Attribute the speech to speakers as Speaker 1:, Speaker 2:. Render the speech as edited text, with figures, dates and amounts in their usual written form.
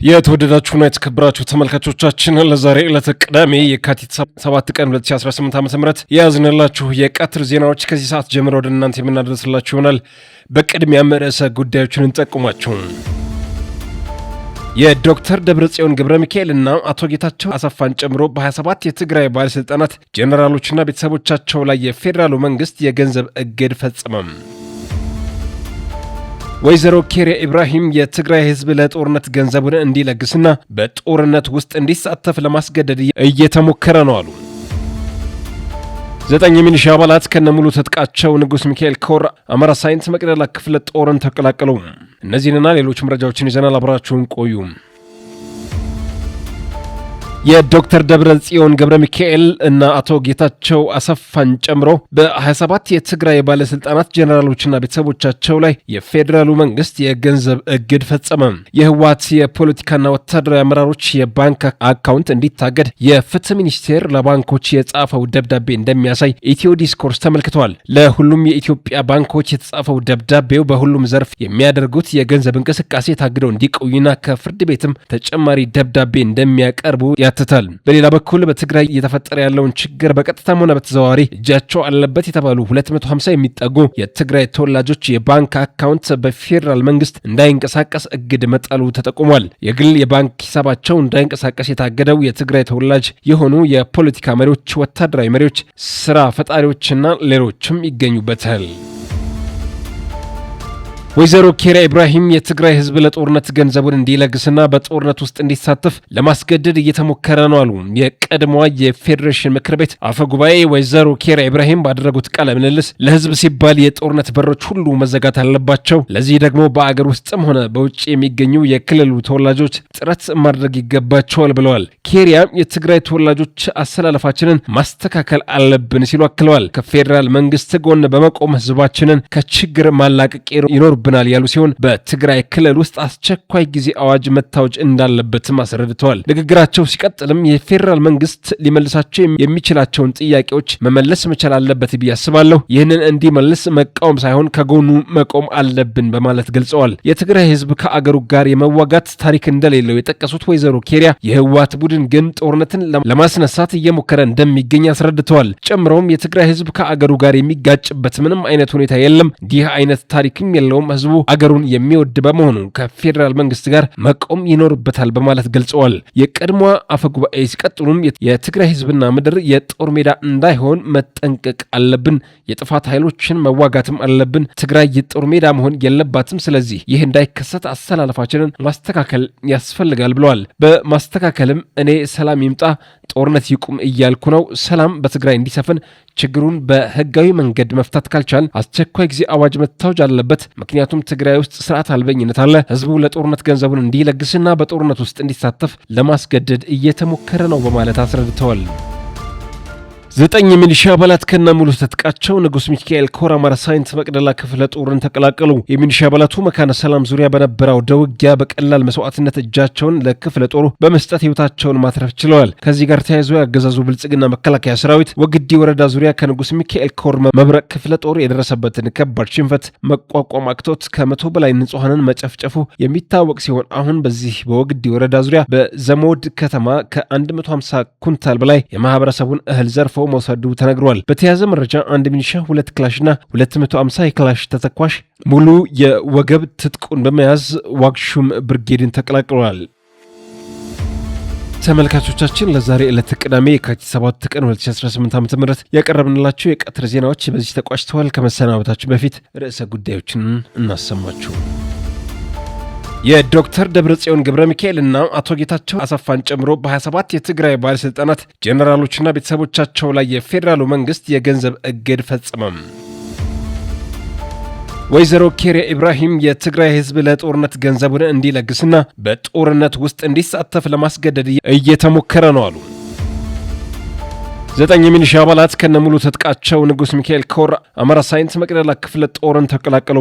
Speaker 1: የተወደዳችሁና የተከበራችሁ ተመልካቾቻችን ለዛሬ ዕለተ ቅዳሜ የካቲት 7 ቀን 2018 ዓ.ም የያዝንላችሁ የቀትር ዜናዎች ከዚህ ሰዓት ጀምሮ ወደ እናንተ የምናደርስላችሁ ይሆናል። በቅድሚያም ርዕሰ ጉዳዮችን እንጠቁማችሁ። የዶክተር ደብረጽዮን ገብረ ሚካኤል እና አቶ ጌታቸው አሰፋን ጨምሮ በ27 የትግራይ ባለስልጣናት ጄኔራሎችና ቤተሰቦቻቸው ላይ የፌዴራሉ መንግስት የገንዘብ እግድ ፈጸመም። ወይዘሮ ኬሪያ ኢብራሂም የትግራይ ህዝብ ለጦርነት ገንዘቡን እንዲለግስና በጦርነት ውስጥ እንዲሳተፍ ለማስገደድ እየተሞከረ ነው አሉ። 9 ሚሊሻ አባላት ከነሙሉ ትጥቃቸው ንጉስ ሚካኤል ኮር አማራ ሳይንስ መቅደላ ክፍለ ጦርን ተቀላቀሉ። እነዚህንና ሌሎች መረጃዎችን ይዘናል። አብራችሁን ቆዩ። የዶክተር ደብረጽዮን ገብረ ሚካኤል እና አቶ ጌታቸው አሰፋን ጨምሮ በ27 የትግራይ ባለስልጣናት ጄኔራሎችና ቤተሰቦቻቸው ላይ የፌዴራሉ መንግስት የገንዘብ እግድ ፈጸመ። የህወሓት የፖለቲካና ወታደራዊ አመራሮች የባንክ አካውንት እንዲታገድ የፍትህ ሚኒስቴር ለባንኮች የጻፈው ደብዳቤ እንደሚያሳይ ኢትዮ ዲስኮርስ ተመልክቷል። ለሁሉም የኢትዮጵያ ባንኮች የተጻፈው ደብዳቤው በሁሉም ዘርፍ የሚያደርጉት የገንዘብ እንቅስቃሴ ታግደው እንዲቆዩና ከፍርድ ቤትም ተጨማሪ ደብዳቤ እንደሚያቀርቡ ያትታል። በሌላ በኩል በትግራይ እየተፈጠረ ያለውን ችግር በቀጥታም ሆነ በተዘዋዋሪ እጃቸው አለበት የተባሉ 250 የሚጠጉ የትግራይ ተወላጆች የባንክ አካውንት በፌዴራል መንግስት እንዳይንቀሳቀስ እግድ መጣሉ ተጠቁሟል። የግል የባንክ ሂሳባቸው እንዳይንቀሳቀስ የታገደው የትግራይ ተወላጅ የሆኑ የፖለቲካ መሪዎች፣ ወታደራዊ መሪዎች፣ ስራ ፈጣሪዎችና ሌሎችም ይገኙበታል። ወይዘሮ ኬሪያ ኢብራሂም የትግራይ ህዝብ ለጦርነት ገንዘቡን እንዲለግስና በጦርነት ውስጥ እንዲሳተፍ ለማስገደድ እየተሞከረ ነው አሉ የቀድሞዋ የፌዴሬሽን ምክር ቤት አፈ ጉባኤ ወይዘሮ ኬሪያ ኢብራሂም ባደረጉት ቃለ ምልልስ ለህዝብ ሲባል የጦርነት በሮች ሁሉ መዘጋት አለባቸው፣ ለዚህ ደግሞ በአገር ውስጥም ሆነ በውጭ የሚገኙ የክልሉ ተወላጆች ጥረት ማድረግ ይገባቸዋል ብለዋል። ኬሪያ የትግራይ ተወላጆች አሰላለፋችንን ማስተካከል አለብን ሲሉ አክለዋል። ከፌዴራል መንግስት ጎን በመቆም ህዝባችንን ከችግር ማላቀቅ ይኖርብናል ያሉ ሲሆን በትግራይ ክልል ውስጥ አስቸኳይ ጊዜ አዋጅ መታወጅ እንዳለበትም አስረድተዋል። ንግግራቸው ሲቀጥልም የፌዴራል መንግስት ሊመልሳቸው የሚችላቸውን ጥያቄዎች መመለስ መቻል አለበት ብዬ አስባለሁ። ይህንን እንዲመልስ መቃወም ሳይሆን ከጎኑ መቆም አለብን በማለት ገልጸዋል። የትግራይ ህዝብ ከአገሩ ጋር የመዋጋት ታሪክ እንደሌለው የጠቀሱት ወይዘሮ ኬሪያ የህወሓት ቡድን ግን ጦርነትን ለማስነሳት እየሞከረ እንደሚገኝ አስረድተዋል። ጨምረውም የትግራይ ህዝብ ከአገሩ ጋር የሚጋጭበት ምንም አይነት ሁኔታ የለም፣ እንዲህ አይነት ታሪክም የለውም፣ ህዝቡ አገሩን የሚወድ በመሆኑ ከፌዴራል መንግስት ጋር መቆም ይኖርበታል በማለት ገልጸዋል። የቀድሞዋ አፈጉባኤ ሲቀጥሉም የትግራይ ህዝብና ምድር የጦር ሜዳ እንዳይሆን መጠንቀቅ አለብን፣ የጥፋት ኃይሎችን መዋጋትም አለብን፣ ትግራይ የጦር ሜዳ መሆን የለባትም፣ ስለዚህ ይህ እንዳይከሰት አሰላለፋችንን ማስተካከል ያስፈልጋል ብለዋል። በማስተካከልም እኔ ሰላም ይምጣ ጦርነት ይቁም እያልኩ ነው። ሰላም በትግራይ እንዲሰፍን ችግሩን በህጋዊ መንገድ መፍታት ካልቻል አስቸኳይ ጊዜ አዋጅ መታወጅ አለበት። ምክንያቱም ትግራይ ውስጥ ስርዓት አልበኝነት አለ። ህዝቡ ለጦርነት ገንዘቡን እንዲለግስና በጦርነት ውስጥ እንዲሳተፍ ለማስገደድ እየተሞከረ ነው በማለት አስረድተዋል። 9 ሚሊሻ አባላት ከነሙሉ ትጥቃቸው ንጉስ ሚካኤል ኮር አማራ ሳይንስ መቅደላ ክፍለ ጦርን ተቀላቀሉ። የሚሊሻ አባላቱ መካነ ሰላም ዙሪያ በነበረው ደውጊያ በቀላል መስዋዕትነት እጃቸውን ለክፍለ ጦሩ በመስጠት ህይወታቸውን ማትረፍ ችለዋል። ከዚህ ጋር ተያይዞ ያገዛዙ ብልጽግና መከላከያ ሰራዊት ወግዲ ወረዳ ዙሪያ ከንጉስ ሚካኤል ኮር መብረቅ ክፍለ ጦር የደረሰበትን ከባድ ሽንፈት መቋቋም አቅቶት ከ100 በላይ ንጹሃንን መጨፍጨፉ የሚታወቅ ሲሆን አሁን በዚህ በወግዲ ወረዳ ዙሪያ በዘሞድ ከተማ ከ150 ኩንታል በላይ የማህበረሰቡን እህል ዘርፎ መውሰዱ ተነግሯል። በተያዘ መረጃ 1 ሚሊሻ 2 ክላሽና 250 የክላሽ ተተኳሽ ሙሉ የወገብ ትጥቁን በመያዝ ዋግሹም ብርጌድን ተቀላቅለዋል። ተመልካቾቻችን ለዛሬ ዕለት ቅዳሜ የካቲት 7 ቀን 2018 ዓ.ም ያቀረብንላችሁ የቀትር ዜናዎች በዚህ ተቋጭተዋል። ከመሰናበታችን በፊት ርዕሰ ጉዳዮችን እናሰማችሁ። የዶክተር ደብረጽዮን ገብረ ሚካኤል እና አቶ ጌታቸው አሰፋን ጨምሮ በ27 የትግራይ ባለስልጣናት ጄኔራሎችና ቤተሰቦቻቸው ላይ የፌዴራሉ መንግስት የገንዘብ እግድ ፈጸመም። ወይዘሮ ኬሪያ ኢብራሂም የትግራይ ህዝብ ለጦርነት ገንዘቡን እንዲለግስና በጦርነት ውስጥ እንዲሳተፍ ለማስገደድ እየተሞከረ ነው አሉ። 9 ሚሊሻ አባላት ከነሙሉ ትጥቃቸው ንጉስ ሚካኤል ኮር አማራ ሳይንስ መቅደላ ክፍለ ጦርን ተቀላቀሉ።